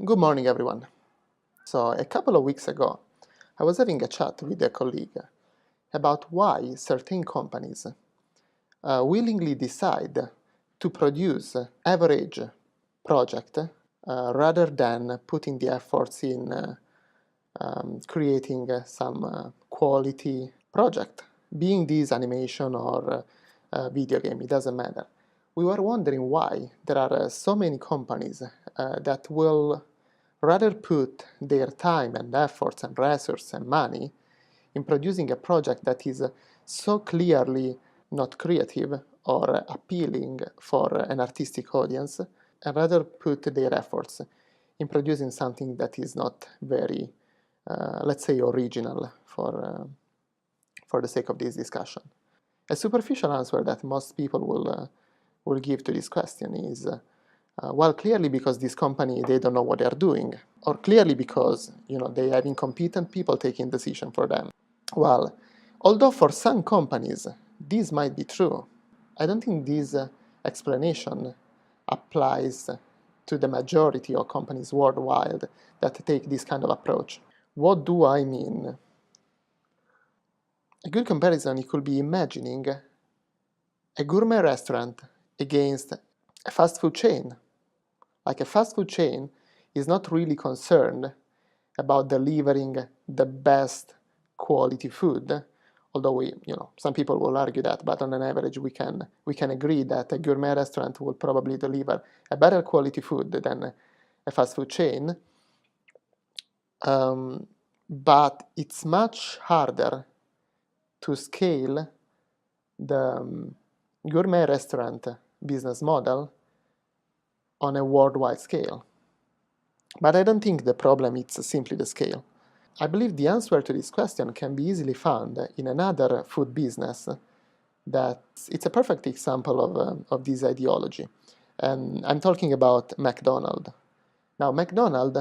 Good morning, everyone. So, a couple of weeks ago, I was having a chat with a colleague about why certain companies willingly decide to produce average project rather than putting the efforts in creating some quality project, being this animation or video game, it doesn't matter. We were wondering why there are so many companies that will rather put their time and efforts and resources and money in producing a project that is so clearly not creative or appealing for an artistic audience, and rather put their efforts in producing something that is not very, let's say, original for the sake of this discussion. A superficial answer that most people will give to this question is, well, clearly because this company, they don't know what they're doing, or clearly because they have incompetent people taking decision for them. Well, although for some companies this might be true, I don't think this explanation applies to the majority of companies worldwide that take this kind of approach. What do I mean? A good comparison, it could be imagining a gourmet restaurant against a fast food chain. Like a fast food chain is not really concerned about delivering the best quality food, although some people will argue that, but on an average we can agree that a gourmet restaurant will probably deliver a better quality food than a fast food chain. But it's much harder to scale the gourmet restaurant business model on a worldwide scale. But I don't think the problem is simply the scale. I believe the answer to this question can be easily found in another food business that it's a perfect example of this ideology. And I'm talking about McDonald's. Now, McDonald's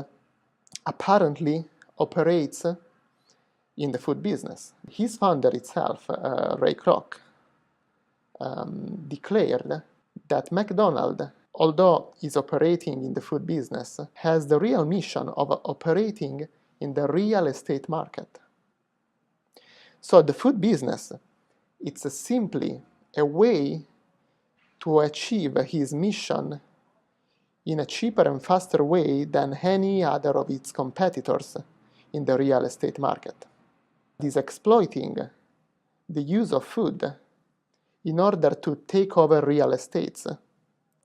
apparently operates in the food business. His founder itself, Ray Kroc, declared that McDonald's, although is operating in the food business, has the real mission of operating in the real estate market. So the food business, it's simply a way to achieve his mission in a cheaper and faster way than any other of its competitors in the real estate market. It is exploiting the use of food in order to take over real estates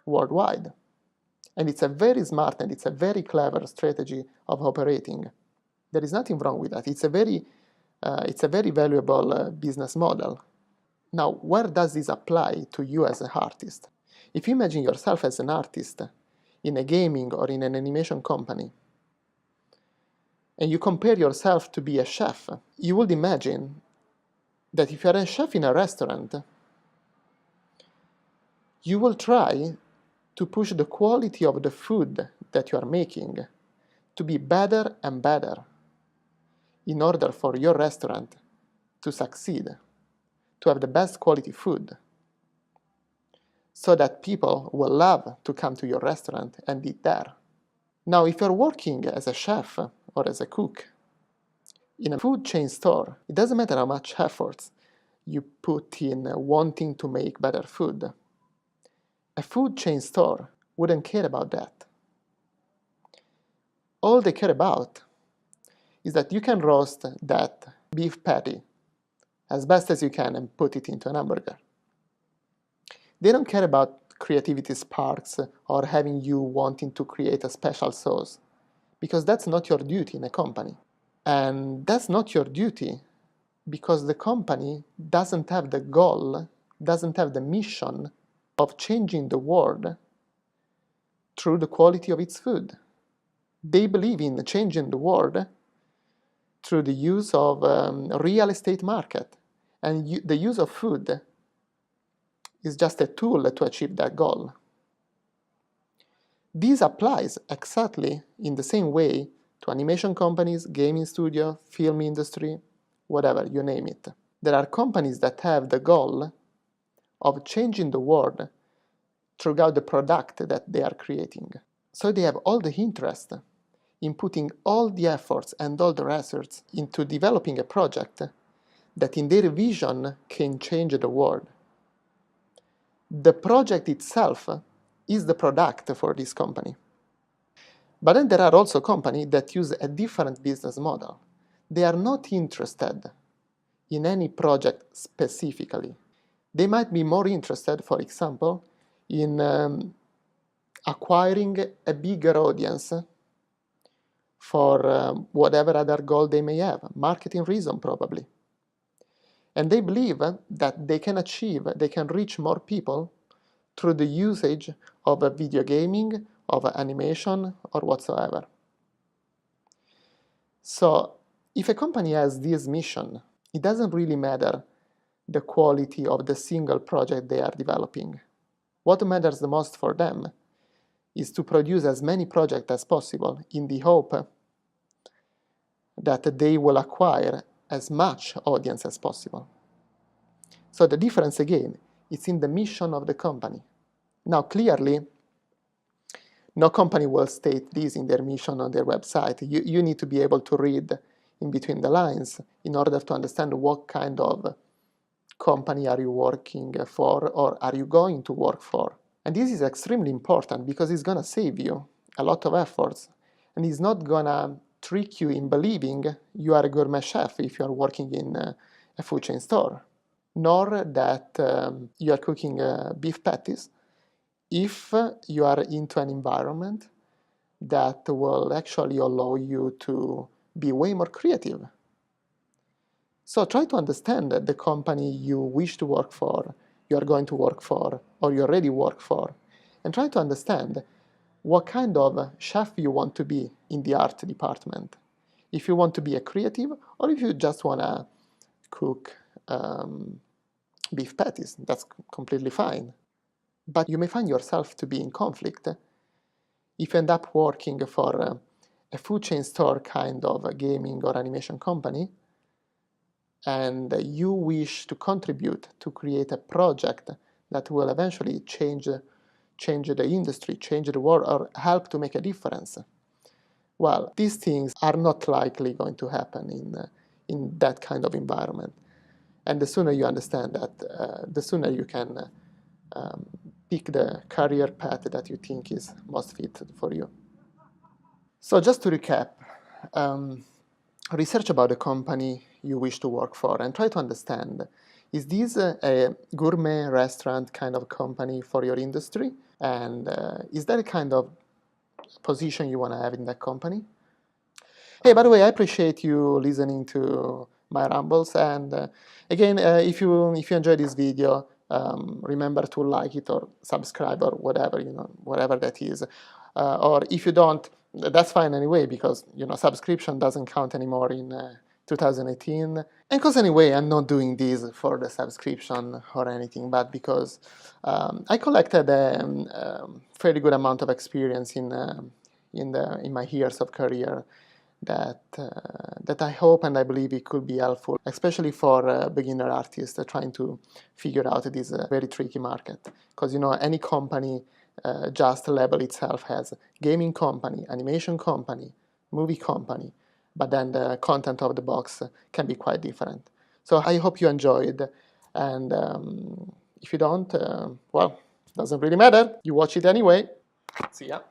worldwide. And it's a very smart and it's a very clever strategy of operating. There is nothing wrong with that. It's a very valuable business model. Now, where does this apply to you as an artist? If you imagine yourself as an artist in a gaming or in an animation company, and you compare yourself to be a chef, you would imagine that if you're a chef in a restaurant, you will try to push the quality of the food that you are making to be better and better in order for your restaurant to succeed, to have the best quality food, so that people will love to come to your restaurant and eat there. Now, if you're working as a chef or as a cook in a food chain store, it doesn't matter how much effort you put in wanting to make better food. A food chain store wouldn't care about that. All they care about is that you can roast that beef patty as best as you can and put it into an hamburger. They don't care about creativity sparks or having you wanting to create a special sauce, because that's not your duty in a company. And that's not your duty because the company doesn't have the goal, doesn't have the mission of changing the world through the quality of its food. They believe in changing the world through the use of real estate market. And the use of food is just a tool to achieve that goal. This applies exactly in the same way to animation companies, gaming studio, film industry, whatever, you name it. There are companies that have the goal of changing the world throughout the product that they are creating. So they have all the interest in putting all the efforts and all the research into developing a project that in their vision can change the world. The project itself is the product for this company. But then there are also companies that use a different business model. They are not interested in any project specifically. They might be more interested, for example, in acquiring a bigger audience for whatever other goal they may have, marketing reason probably. And they believe that they can reach more people through the usage of video gaming, of animation, or whatsoever. So if a company has this mission, it doesn't really matter the quality of the single project they are developing. What matters the most for them is to produce as many projects as possible in the hope that they will acquire as much audience as possible. So the difference again is in the mission of the company. Now clearly, no company will state this in their mission on their website. You need to be able to read in between the lines in order to understand what kind of company are you working for or are you going to work for. And this is extremely important because it's going to save you a lot of efforts and it's not going to trick you in believing you are a gourmet chef if you are working in a food chain store, nor that you are cooking beef patties if you are into an environment that will actually allow you to be way more creative. So try to understand the company you wish to work for, you are going to work for, or you already work for, and try to understand what kind of chef you want to be in the art department. If you want to be a creative, or if you just want to cook beef patties, that's completely fine. But you may find yourself to be in conflict if you end up working for a food chain store kind of a gaming or animation company, and you wish to contribute to create a project that will eventually change the industry, change the world, or help to make a difference. Well, these things are not likely going to happen in that kind of environment. And the sooner you understand that, the sooner you can pick the career path that you think is most fit for you. So just to recap, research about the company you wish to work for and try to understand, is this a gourmet restaurant kind of company for your industry? And is that a kind of position you want to have in that company? Hey, by the way, I appreciate you listening to my rambles. And again, if you enjoyed this video, remember to like it or subscribe or whatever, whatever that is. Or if you don't, that's fine anyway, because subscription doesn't count anymore in 2018. And because anyway, I'm not doing this for the subscription or anything, but because I collected a fairly good amount of experience in my years of career that I hope and I believe it could be helpful, especially for beginner artists trying to figure out this very tricky market. Because any company just label itself as gaming company, animation company, movie company, but then the content of the box can be quite different. So I hope you enjoyed, and if you don't, well, doesn't really matter. You watch it anyway. See ya.